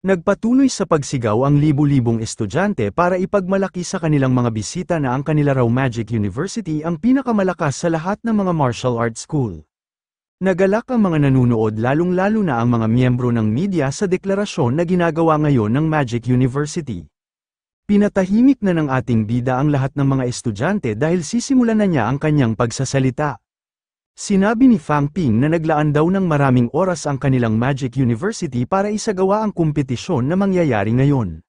Nagpatuloy sa pagsigaw ang libu-libong estudyante para ipagmalaki sa kanilang mga bisita na ang kanila raw Magic University ang pinakamalakas sa lahat ng mga martial arts school. Nagalak ang mga nanunood lalong-lalo na ang mga miyembro ng media sa deklarasyon na ginagawa ngayon ng Magic University. Pinatahimik na ng ating bida ang lahat ng mga estudyante dahil sisimulan na niya ang kanyang pagsasalita. Sinabi ni Fang Ping na naglaan daw ng maraming oras ang kanilang Magic University para isagawa ang kompetisyon na mangyayari ngayon.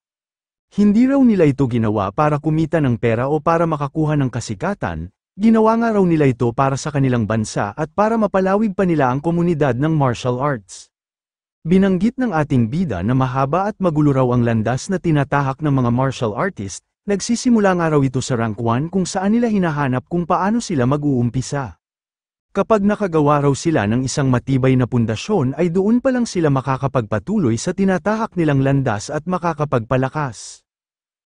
Hindi raw nila ito ginawa para kumita ng pera o para makakuha ng kasikatan, ginawa nga raw nila ito para sa kanilang bansa at para mapalawig pa nila ang komunidad ng martial arts. Binanggit ng ating bida na mahaba at magulo raw ang landas na tinatahak ng mga martial artist, nagsisimula nga raw ito sa rank 1 kung saan nila hinahanap kung paano sila mag-uumpisa. Kapag nakagawa raw sila ng isang matibay na pundasyon ay doon pa lang sila makakapagpatuloy sa tinatahak nilang landas at makakapagpalakas.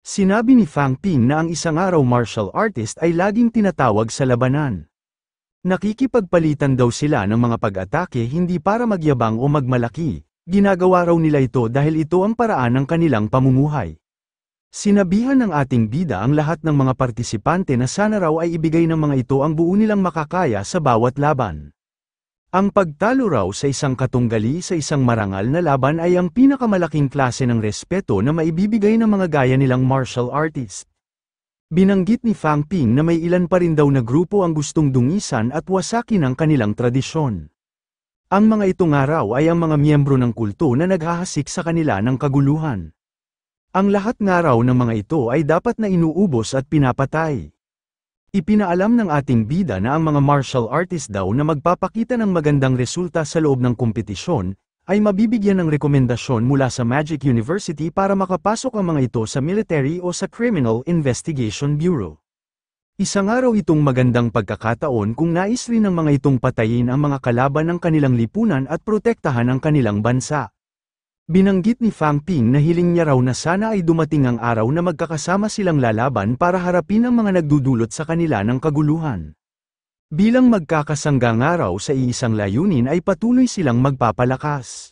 Sinabi ni Fang Ping na ang isang araw martial artist ay laging tinatawag sa labanan. Nakikipagpalitan daw sila ng mga pag-atake hindi para magyabang o magmalaki, ginagawa raw nila ito dahil ito ang paraan ng kanilang pamumuhay. Sinabihan ng ating bida ang lahat ng mga partisipante na sana raw ay ibigay ng mga ito ang buo nilang makakaya sa bawat laban. Ang pagtalo raw sa isang katunggali sa isang marangal na laban ay ang pinakamalaking klase ng respeto na maibibigay ng mga gaya nilang martial artist. Binanggit ni Fang Ping na may ilan pa rin daw na grupo ang gustong dungisan at wasakin ang kanilang tradisyon. Ang mga ito nga raw ay ang mga miyembro ng kulto na naghahasik sa kanila ng kaguluhan. Ang lahat nga raw ng mga ito ay dapat na inuubos at pinapatay. Ipinaalam ng ating bida na ang mga martial artist daw na magpapakita ng magandang resulta sa loob ng kompetisyon, ay mabibigyan ng rekomendasyon mula sa Magic University para makapasok ang mga ito sa military o sa Criminal Investigation Bureau. Isang araw itong magandang pagkakataon kung nais rin ng mga itong patayin ang mga kalaban ng kanilang lipunan at protektahan ang kanilang bansa. Binanggit ni Fang Ping na hiling niya raw na sana ay dumating ang araw na magkakasama silang lalaban para harapin ang mga nagdudulot sa kanila ng kaguluhan. Bilang magkakasanggang araw sa iisang layunin ay patuloy silang magpapalakas.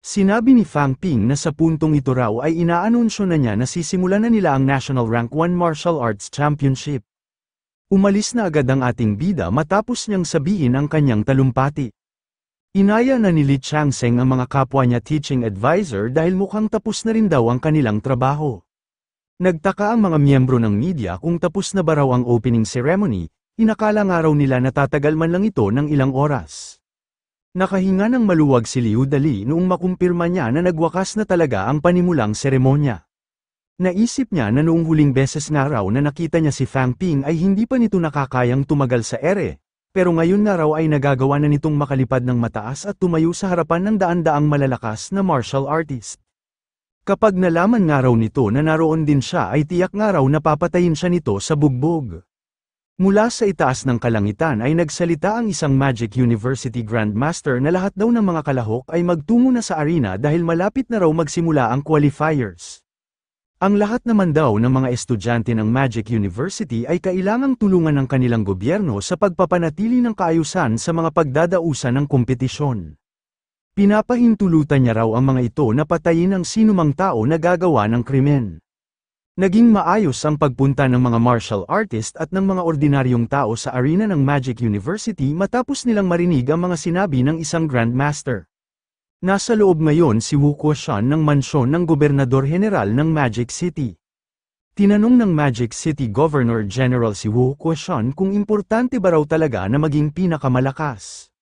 Sinabi ni Fang Ping na sa puntong ito raw ay inaanunsyo na niya na sisimulan na nila ang National Rank 1 Martial Arts Championship. Umalis na agad ang ating bida matapos niyang sabihin ang kanyang talumpati. Inaya na ni Li Changsheng ang mga kapwa niya teaching advisor dahil mukhang tapos na rin daw ang kanilang trabaho. Nagtaka ang mga miyembro ng media kung tapos na ba raw ang opening ceremony, inakala nga raw nila na tatagal man lang ito ng ilang oras. Nakahinga ng maluwag si Liu Dali noong makumpirma niya na nagwakas na talaga ang panimulang seremonya. Naisip niya na noong huling beses nga raw na nakita niya si Fang Ping ay hindi pa nito nakakayang tumagal sa ere. Pero ngayon na raw ay nagagawa na nitong makalipad ng mataas at tumayo sa harapan ng daan-daang malalakas na martial artist. Kapag nalaman nga raw nito na naroon din siya ay tiyak nga raw na papatayin siya nito sa bugbog. Mula sa itaas ng kalangitan ay nagsalita ang isang Magic University Grandmaster na lahat daw ng mga kalahok ay magtungo na sa arena dahil malapit na raw magsimula ang qualifiers. Ang lahat naman daw ng mga estudyante ng Magic University ay kailangang tulungan ng kanilang gobyerno sa pagpapanatili ng kaayusan sa mga pagdadausan ng kompetisyon. Pinapahintulutan niya raw ang mga ito na patayin ang sinumang tao na gagawa ng krimen. Naging maayos ang pagpunta ng mga martial artist at ng mga ordinaryong tao sa arena ng Magic University matapos nilang marinig ang mga sinabi ng isang Grandmaster. Nasa loob ngayon si Wu Kuoshan ng mansyon ng Gobernador General ng Magic City. Tinanong ng Magic City Governor General si Wu Kuoshan kung importante ba raw talaga na maging pinakamalakas.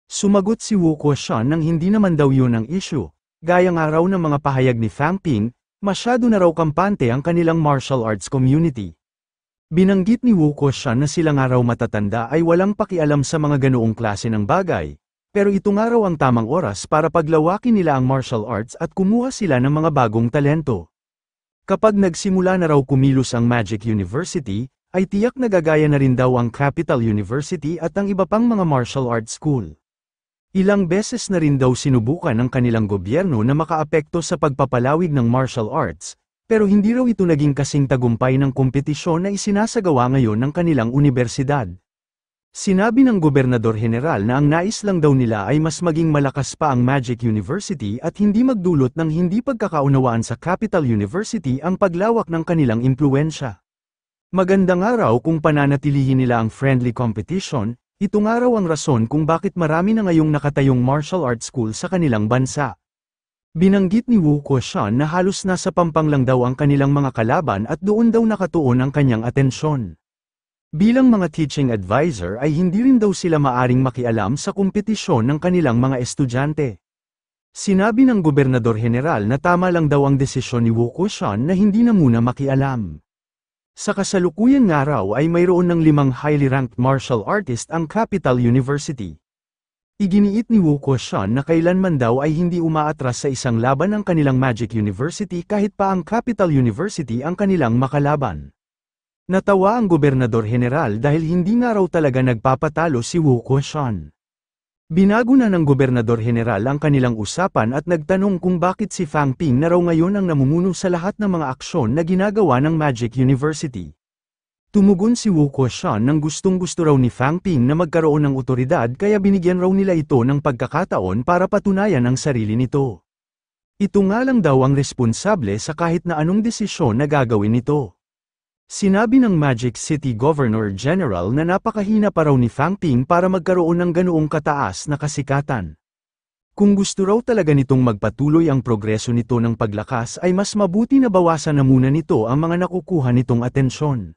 Sumagot si Wu Kuoshan nang hindi naman daw yun ang issue, gaya nga raw ng mga pahayag ni Fang Ping, masyado na raw kampante ang kanilang martial arts community. Binanggit ni Wu Kuoshan na sila nga raw matatanda ay walang pakialam sa mga ganoong klase ng bagay. Pero ito nga raw ang tamang oras para paglawakin nila ang martial arts at kumuha sila ng mga bagong talento. Kapag nagsimula na raw kumilos ang Magic University, ay tiyak na gagaya na rin daw ang Capital University at ang iba pang mga martial arts school. Ilang beses na rin daw sinubukan ng kanilang gobyerno na makaapekto sa pagpapalawig ng martial arts, pero hindi raw ito naging kasing tagumpay ng kompetisyon na isinasagawa ngayon ng kanilang universidad. Sinabi ng Gobernador General na ang nais lang daw nila ay mas maging malakas pa ang Magic University at hindi magdulot ng hindi pagkakaunawaan sa Capital University ang paglawak ng kanilang impluwensya. Magandang araw kung pananatilihin nila ang friendly competition, ito nga raw ang rason kung bakit marami na ngayong nakatayong martial arts school sa kanilang bansa. Binanggit ni Wu Kuoshan na halos nasa pampang lang daw ang kanilang mga kalaban at doon daw nakatuon ang kanyang atensyon. Bilang mga teaching advisor ay hindi rin daw sila maaring makialam sa kompetisyon ng kanilang mga estudyante. Sinabi ng Gobernador General na tama lang daw ang desisyon ni Wu Kuoshan na hindi na muna makialam. Sa kasalukuyan nga raw ay mayroon ng 5 highly ranked martial artist ang Capital University. Iginiit ni Wu Kuoshan na kailanman daw ay hindi umaatras sa isang laban ang kanilang Magic University kahit pa ang Capital University ang kanilang makalaban. Natawa ang Gobernador General dahil hindi nga raw talaga nagpapatalo si Wu Kuoshan. Binago na ng Gobernador General ang kanilang usapan at nagtanong kung bakit si Fang Ping na raw ngayon ang namumuno sa lahat ng mga aksyon na ginagawa ng Magic University. Tumugon si Wu Kuoshan ng gustong-gusto raw ni Fang Ping na magkaroon ng otoridad kaya binigyan raw nila ito ng pagkakataon para patunayan ang sarili nito. Ito nga lang daw ang responsable sa kahit na anong desisyon na gagawin nito. Sinabi ng Magic City Governor General na napakahina pa raw ni Fang Ping para magkaroon ng ganoong kataas na kasikatan. Kung gusto raw talaga nitong magpatuloy ang progreso nito ng paglakas ay mas mabuti na bawasan na muna nito ang mga nakukuha nitong atensyon.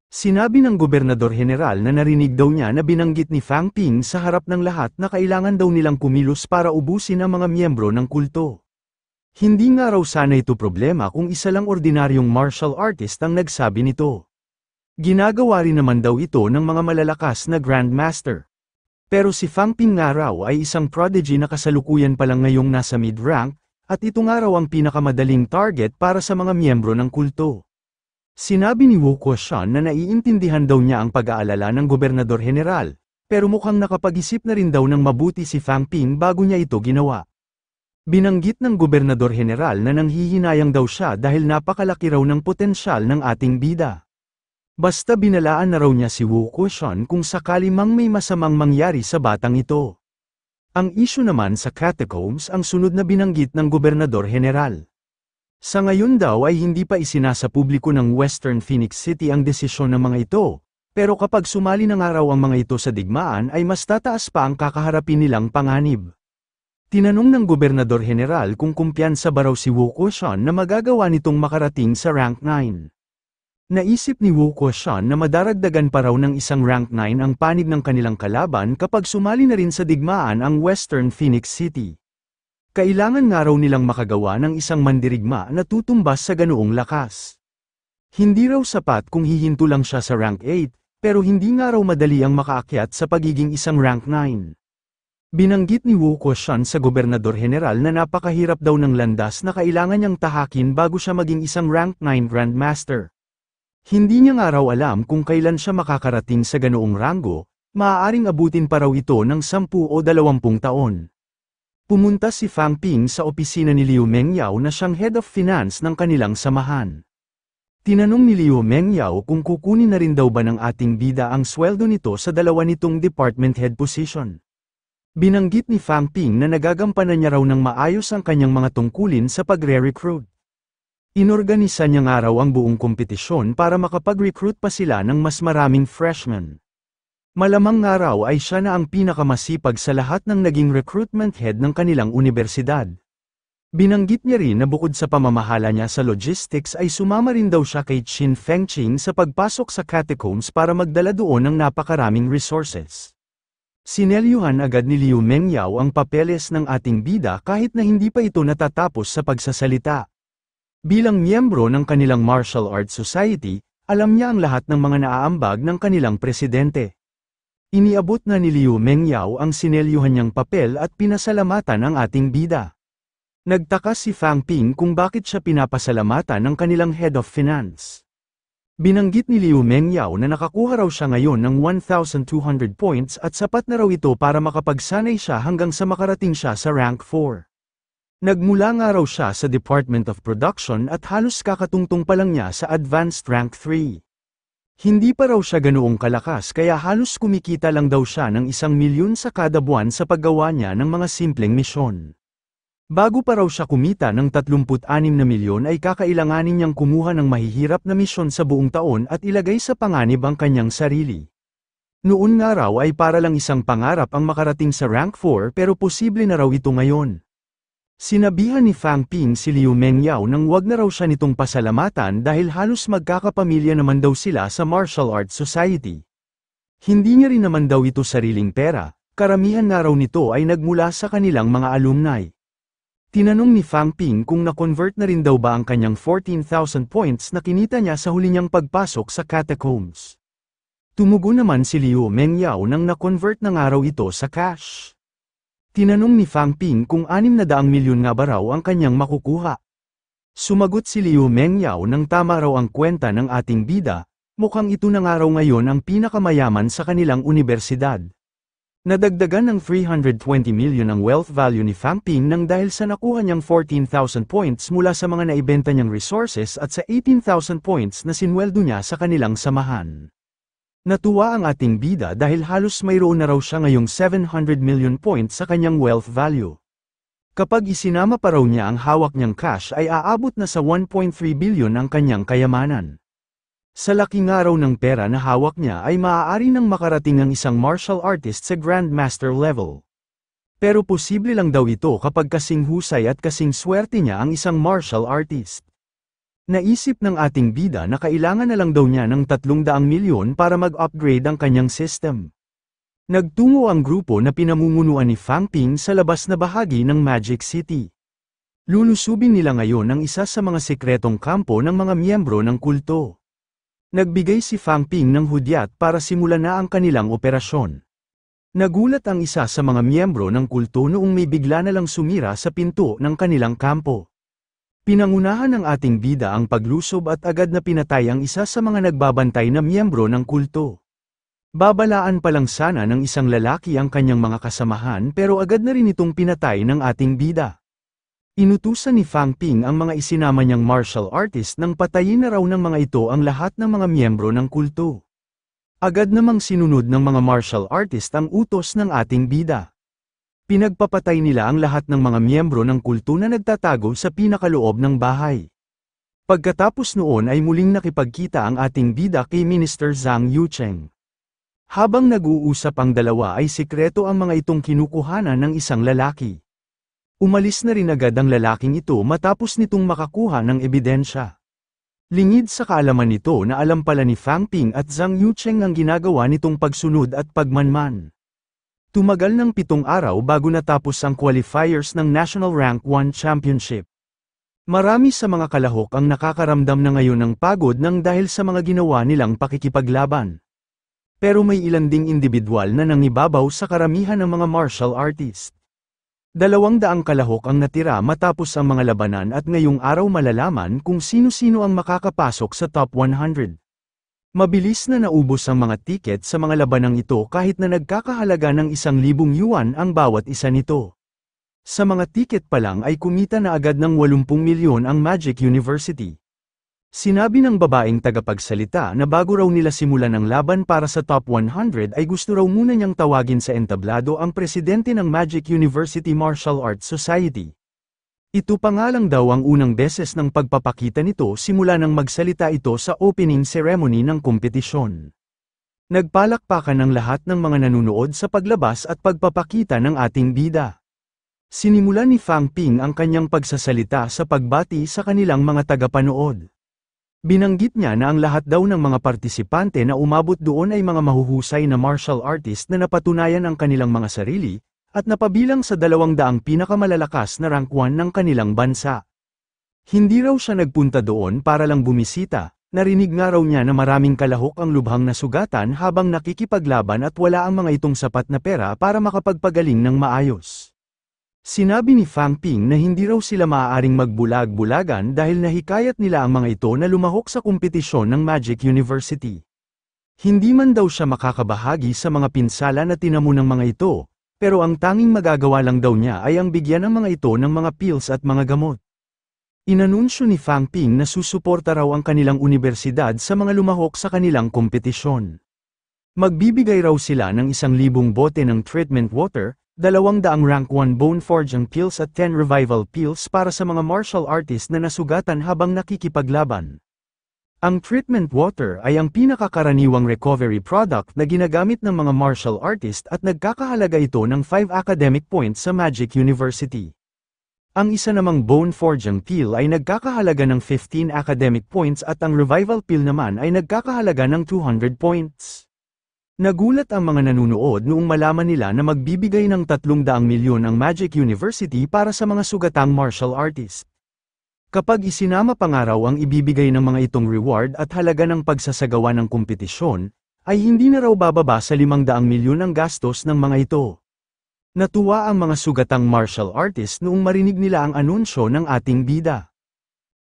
Sinabi ng Gobernador General na narinig daw niya na binanggit ni Fang Ping sa harap ng lahat na kailangan daw nilang kumilos para ubusin ang mga miyembro ng kulto. Hindi nga raw sana ito problema kung isa lang ordinaryong martial artist ang nagsabi nito. Ginagawa rin naman daw ito ng mga malalakas na Grandmaster. Pero si Fang Ping nga raw ay isang prodigy na kasalukuyan pa lang ngayong nasa mid-rank, at ito nga raw ang pinakamadaling target para sa mga miyembro ng kulto. Sinabi ni Wu Kuoshan na naiintindihan daw niya ang pag-aalala ng Gobernador General, pero mukhang nakapag-isip na rin daw ng mabuti si Fang Ping bago niya ito ginawa. Binanggit ng Gobernador General na nanghihinayang daw siya dahil napakalaki raw ng potensyal ng ating bida. Basta binalaan na raw niya si Wu Kuoshan kung sakali mang may masamang mangyari sa batang ito. Ang issue naman sa catacombs ang sunod na binanggit ng Gobernador General. Sa ngayon daw ay hindi pa isinasa publiko ng Western Phoenix City ang desisyon ng mga ito, pero kapag sumali na nga raw ang mga ito sa digmaan ay mas tataas pa ang kakaharapin nilang panganib. Tinanong ng Gobernador General kung kumpiyansa ba raw si Wu Kuoshan na magagawa nitong makarating sa rank 9. Naisip ni Wu Kuoshan na madaragdagan pa raw ng isang rank 9 ang panig ng kanilang kalaban kapag sumali na rin sa digmaan ang Western Phoenix City. Kailangan nga raw nilang makagawa ng isang mandirigma na tutumbas sa ganoong lakas. Hindi raw sapat kung hihinto lang siya sa rank 8, pero hindi nga raw madali ang makaakyat sa pagiging isang rank 9. Binanggit ni Wu Kuoshan sa Gobernador General na napakahirap daw ng landas na kailangan niyang tahakin bago siya maging isang rank 9 Grandmaster. Hindi niya nga raw alam kung kailan siya makakarating sa ganoong ranggo, maaaring abutin pa raw ito ng 10 o 20 taon. Pumunta si Fang Ping sa opisina ni Liu Mengyao na siyang Head of Finance ng kanilang samahan. Tinanong ni Liu Mengyao kung kukunin na rin daw ba ng ating bida ang sweldo nito sa dalawa nitong department head position. Binanggit ni Fang Ping na nagagampanan niya raw ng maayos ang kanyang mga tungkulin sa pagre-recruit. Inorganisa niya nga raw ang buong kompetisyon para makapag-recruit pa sila ng mas maraming freshmen. Malamang nga raw ay siya na ang pinakamasipag sa lahat ng naging recruitment head ng kanilang universidad. Binanggit niya rin na bukod sa pamamahala niya sa logistics ay sumama rin daw siya kay Qin Fengqing sa pagpasok sa catacombs para magdala doon ng napakaraming resources. Sinelyuhan agad ni Liu Mengyao ang papeles ng ating bida kahit na hindi pa ito natatapos sa pagsasalita. Bilang miyembro ng kanilang Martial Arts Society, alam niya ang lahat ng mga naaambag ng kanilang presidente. Iniabot na ni Liu Mengyao ang sinelyuhan niyang papel at pinasalamatan ang ating bida. Nagtaka si Fang Ping kung bakit siya pinapasalamatan ng kanilang Head of Finance. Binanggit ni Liu Mengyao na nakakuha raw siya ngayon ng 1,200 points at sapat na raw ito para makapagsanay siya hanggang sa makarating siya sa rank 4. Nagmula nga raw siya sa Department of Production at halos kakatungtong pa lang niya sa advanced rank 3. Hindi pa raw siya ganoong kalakas kaya halos kumikita lang daw siya ng 1 milyon sa kada buwan sa paggawa niya ng mga simpleng misyon. Bago pa raw siya kumita ng 36 na milyon ay kakailanganin niyang kumuha ng mahihirap na misyon sa buong taon at ilagay sa panganib ang kanyang sarili. Noon nga raw ay para lang isang pangarap ang makarating sa rank 4 pero posible na raw ito ngayon. Sinabihan ni Fang Ping si Liu Mengyao nang wag na raw siya nitong pasalamatan dahil halos magkakapamilya naman daw sila sa Martial Arts Society. Hindi niya rin naman daw ito sariling pera, karamihan na raw nito ay nagmula sa kanilang mga alumni. Tinanong ni Fang Ping kung na-convert na rin daw ba ang kanyang 14,000 points na kinita niya sa huli niyang pagpasok sa catacombs. Tumugon naman si Liu Mengyao nang na-convert na nga raw ito sa cash. Tinanong ni Fang Ping kung 600 milyon nga ba raw ang kanyang makukuha. Sumagot si Liu Mengyao nang tama raw ang kwenta ng ating bida, mukhang ito na nga raw ngayon ang pinakamayaman sa kanilang unibersidad. Nadagdagan ng 320 million ang wealth value ni Fang Ping nang dahil sa nakuha niyang 14,000 points mula sa mga naibenta niyang resources at sa 18,000 points na sinweldo niya sa kanilang samahan. Natuwa ang ating bida dahil halos mayroon na raw siya ngayong 700 million points sa kanyang wealth value. Kapag isinama pa raw niya ang hawak niyang cash ay aabot na sa 1.3 billion ang kanyang kayamanan. Sa laki nga raw ng pera na hawak niya ay maaari nang makarating ang isang martial artist sa Grandmaster level. Pero posible lang daw ito kapag kasing husay at kasing swerte niya ang isang martial artist. Naisip ng ating bida na kailangan na lang daw niya ng 300 milyon para mag-upgrade ang kanyang system. Nagtungo ang grupo na pinamumunuan ni Fang Ping sa labas na bahagi ng Magic City. Lulusubin nila ngayon ang isa sa mga sekretong kampo ng mga miyembro ng kulto. Nagbigay si Fang Ping ng hudyat para simulan na ang kanilang operasyon. Nagulat ang isa sa mga miyembro ng kulto noong may bigla na lang sumira sa pinto ng kanilang kampo. Pinangunahan ng ating bida ang paglusob at agad na pinatay ang isa sa mga nagbabantay na miyembro ng kulto. Babalaan pa lang sana ng isang lalaki ang kanyang mga kasamahan pero agad na rin itong pinatay ng ating bida. Inutusan ni Fang Ping ang mga isinama niyang martial artist nang patayin na raw ng mga ito ang lahat ng mga miyembro ng kulto. Agad namang sinunod ng mga martial artist ang utos ng ating bida. Pinagpapatay nila ang lahat ng mga miyembro ng kulto na nagtatago sa pinakaloob ng bahay. Pagkatapos noon ay muling nakipagkita ang ating bida kay Minister Zhang Yucheng. Habang nag-uusap ang dalawa ay sikreto ang mga itong kinukuhanan ng isang lalaki. Umalis na rin agad ang lalaking ito matapos nitong makakuha ng ebidensya. Lingid sa kaalaman nito na alam pala ni Fang Ping at Zhang Yucheng ang ginagawa nitong pagsunod at pagmanman. Tumagal ng 7 araw bago natapos ang qualifiers ng National Rank 1 Championship. Marami sa mga kalahok ang nakakaramdam na ngayon ng pagod nang dahil sa mga ginawa nilang pakikipaglaban. Pero may ilan ding individual na nangibabaw sa karamihan ng mga martial artist. 200 kalahok ang natira matapos ang mga labanan at ngayong araw malalaman kung sino-sino ang makakapasok sa top 100. Mabilis na naubos ang mga tiket sa mga labanang ito kahit na nagkakahalaga ng 1,000 yuan ang bawat isa nito. Sa mga tiket pa lang ay kumita na agad ng 80 milyon ang Magic University. Sinabi ng babaeng tagapagsalita na bago raw nila simulan ang laban para sa top 100 ay gusto raw muna niyang tawagin sa entablado ang presidente ng Magic University Martial Arts Society. Ito pa nga lang daw ang unang beses ng pagpapakita nito simula nang magsalita ito sa opening ceremony ng kompetisyon. Nagpalakpakan ng lahat ng mga nanunood sa paglabas at pagpapakita ng ating bida. Sinimulan ni Fang Ping ang kanyang pagsasalita sa pagbati sa kanilang mga tagapanood. Binanggit niya na ang lahat daw ng mga partisipante na umabot doon ay mga mahuhusay na martial artist na napatunayan ang kanilang mga sarili, at napabilang sa 200 pinakamalalakas na rank 1 ng kanilang bansa. Hindi raw siya nagpunta doon para lang bumisita, narinig nga raw niya na maraming kalahok ang lubhang nasugatan habang nakikipaglaban at wala ang mga itong sapat na pera para makapagpagaling ng maayos. Sinabi ni Fang Ping na hindi raw sila maaaring magbulag-bulagan dahil nahikayat nila ang mga ito na lumahok sa kompetisyon ng Magic University. Hindi man daw siya makakabahagi sa mga pinsala na tinamo ng mga ito, pero ang tanging magagawa lang daw niya ay ang bigyan ng mga ito ng mga pills at mga gamot. Inanunsyo ni Fang Ping na susuporta raw ang kanilang universidad sa mga lumahok sa kanilang kompetisyon. Magbibigay raw sila ng 1,000 bote ng treatment water, 200 rank 1 bone forging pills at 10 revival pills para sa mga martial artist na nasugatan habang nakikipaglaban. Ang treatment water ay ang pinakakaraniwang recovery product na ginagamit ng mga martial artist at nagkakahalaga ito ng 5 academic points sa Magic University. Ang isa namang bone forging pill ay nagkakahalaga ng 15 academic points at ang revival pill naman ay nagkakahalaga ng 200 points. Nagulat ang mga nanunood noong malaman nila na magbibigay ng 300 milyon ang Magic University para sa mga sugatang martial artist. Kapag isinama pa nga raw ang ibibigay ng mga itong reward at halaga ng pagsasagawa ng kompetisyon, ay hindi na raw bababa sa 500 milyon ang gastos ng mga ito. Natuwa ang mga sugatang martial artist noong marinig nila ang anunsyo ng ating bida.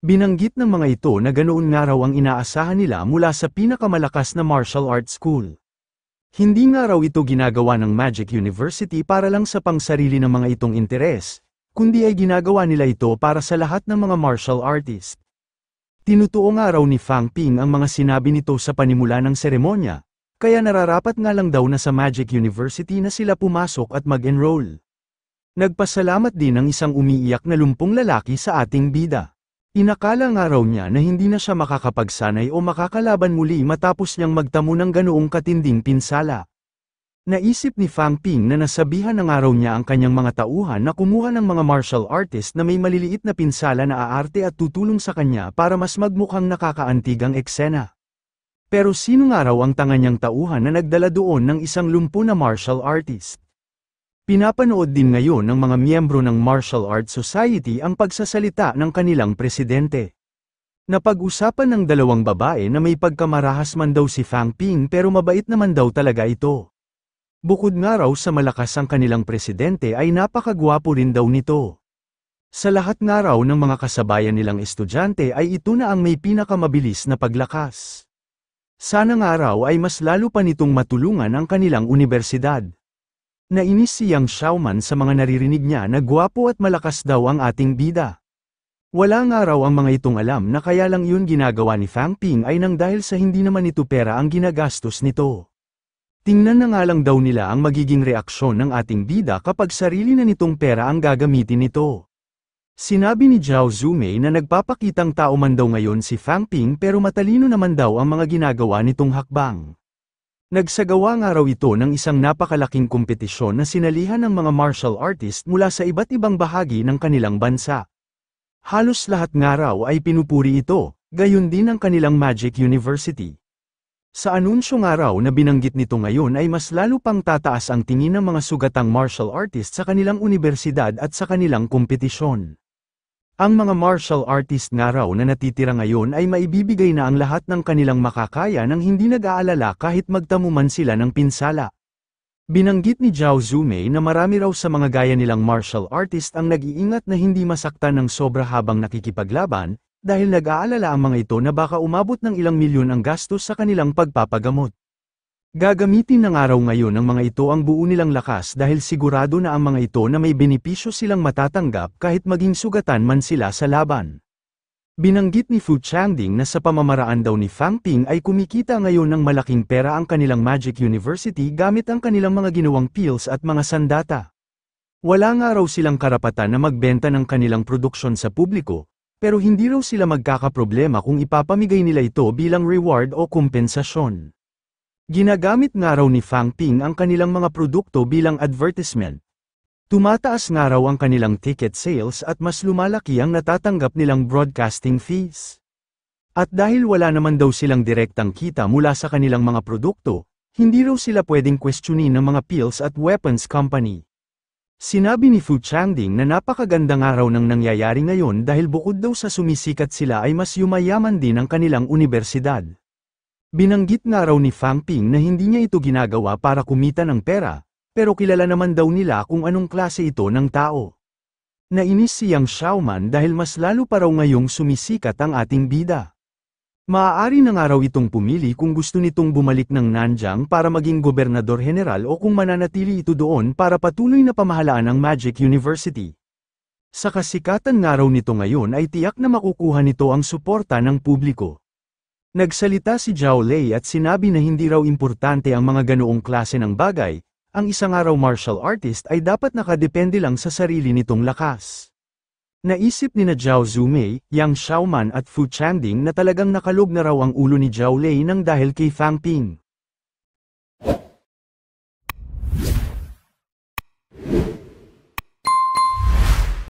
Binanggit ng mga ito na ganoon nga raw ang inaasahan nila mula sa pinakamalakas na martial arts school. Hindi nga raw ito ginagawa ng Magic University para lang sa pangsarili ng mga itong interes, kundi ay ginagawa nila ito para sa lahat ng mga martial artist. Tinutuo nga raw ni Fang Ping ang mga sinabi nito sa panimula ng seremonya, kaya nararapat nga lang daw na sa Magic University na sila pumasok at mag-enroll. Nagpasalamat din ang isang umiiyak na lumpong lalaki sa ating bida. Inakala nga raw niya na hindi na siya makakapagsanay o makakalaban muli matapos niyang magtamo ng ganoong katinding pinsala. Naisip ni Fang Ping na nasabihan na nga raw niya ang kanyang mga tauhan na kumuha ng mga martial artist na may maliliit na pinsala na aarte at tutulong sa kanya para mas magmukhang nakakaantigang eksena. Pero sino nga raw ang tanga niyang tauhan na nagdala doon ng 110 na martial artist? Pinapanood din ngayon ng mga miyembro ng Martial Arts Society ang pagsasalita ng kanilang presidente. Napag-usapan ng dalawang babae na may pagkamarahas man daw si Fang Ping pero mabait naman daw talaga ito. Bukod nga raw sa malakas ang kanilang presidente ay napakagwapo rin daw nito. Sa lahat nga raw ng mga kasabayan nilang estudyante ay ito na ang may pinakamabilis na paglakas. Sana nga raw ay mas lalo pa nitong matulungan ang kanilang universidad. Nainis si Yang Xiaoman sa mga naririnig niya na gwapo at malakas daw ang ating bida. Wala nga raw ang mga itong alam na kaya lang yun ginagawa ni Fang Ping ay nang dahil sa hindi naman ito pera ang ginagastos nito. Tingnan na nga lang daw nila ang magiging reaksyon ng ating bida kapag sarili na nitong pera ang gagamitin nito. Sinabi ni Zhao Zumei na nagpapakitang tao man daw ngayon si Fang Ping pero matalino naman daw ang mga ginagawa nitong hakbang. Nagsagawa nga raw ito ng isang napakalaking kompetisyon na sinalihan ng mga martial artist mula sa iba't ibang bahagi ng kanilang bansa. Halos lahat nga raw ay pinupuri ito, gayon din ang kanilang Magic University. Sa anunsyo nga raw na binanggit nito ngayon ay mas lalo pang tataas ang tingin ng mga sugatang martial artist sa kanilang universidad at sa kanilang kompetisyon. Ang mga martial artist nga raw na natitira ngayon ay maibibigay na ang lahat ng kanilang makakaya nang hindi nag-aalala kahit magtamo man sila ng pinsala. Binanggit ni Zhao Zumei na marami raw sa mga gaya nilang martial artist ang nag-iingat na hindi masaktan ng sobra habang nakikipaglaban, dahil nag-aalala ang mga ito na baka umabot ng ilang milyon ang gastos sa kanilang pagpapagamot. Gagamitin ng araw ngayon ng mga ito ang buo nilang lakas dahil sigurado na ang mga ito na may benepisyo silang matatanggap kahit maging sugatan man sila sa laban. Binanggit ni Fu Changding na sa pamamaraan daw ni Fang Ping ay kumikita ngayon ng malaking pera ang kanilang Magic University gamit ang kanilang mga ginawang pills at mga sandata. Wala nga raw silang karapatan na magbenta ng kanilang produksyon sa publiko, pero hindi raw sila magkakaproblema kung ipapamigay nila ito bilang reward o kompensasyon. Ginagamit nga raw ni Fang Ping ang kanilang mga produkto bilang advertisement. Tumataas nga raw ang kanilang ticket sales at mas lumalaki ang natatanggap nilang broadcasting fees. At dahil wala naman daw silang direktang kita mula sa kanilang mga produkto, hindi raw sila pwedeng questionin ng mga pills at weapons company. Sinabi ni Fu Changding na napakaganda nga raw ng nangyayari ngayon dahil bukod daw sa sumisikat sila ay mas yumayaman din ang kanilang universidad. Binanggit nga raw ni Fang Ping na hindi niya ito ginagawa para kumita ng pera, pero kilala naman daw nila kung anong klase ito ng tao. Nainis si Yang Xiaoman dahil mas lalo pa raw ngayong sumisikat ang ating bida. Maaari na nga raw itong pumili kung gusto nitong bumalik ng Nanjing para maging gobernador general o kung mananatili ito doon para patuloy na pamahalaan ang Magic University. Sa kasikatan nga raw nito ngayon ay tiyak na makukuha nito ang suporta ng publiko. Nagsalita si Zhao Lei at sinabi na hindi raw importante ang mga ganoong klase ng bagay, ang isang araw martial artist ay dapat nakadepende lang sa sarili nitong lakas. Naisip ni na Zhao Zumei, Yang Xiaoman at Fu Chanding na talagang nakalog na raw ang ulo ni Zhao Lei nang dahil kay Fang Ping.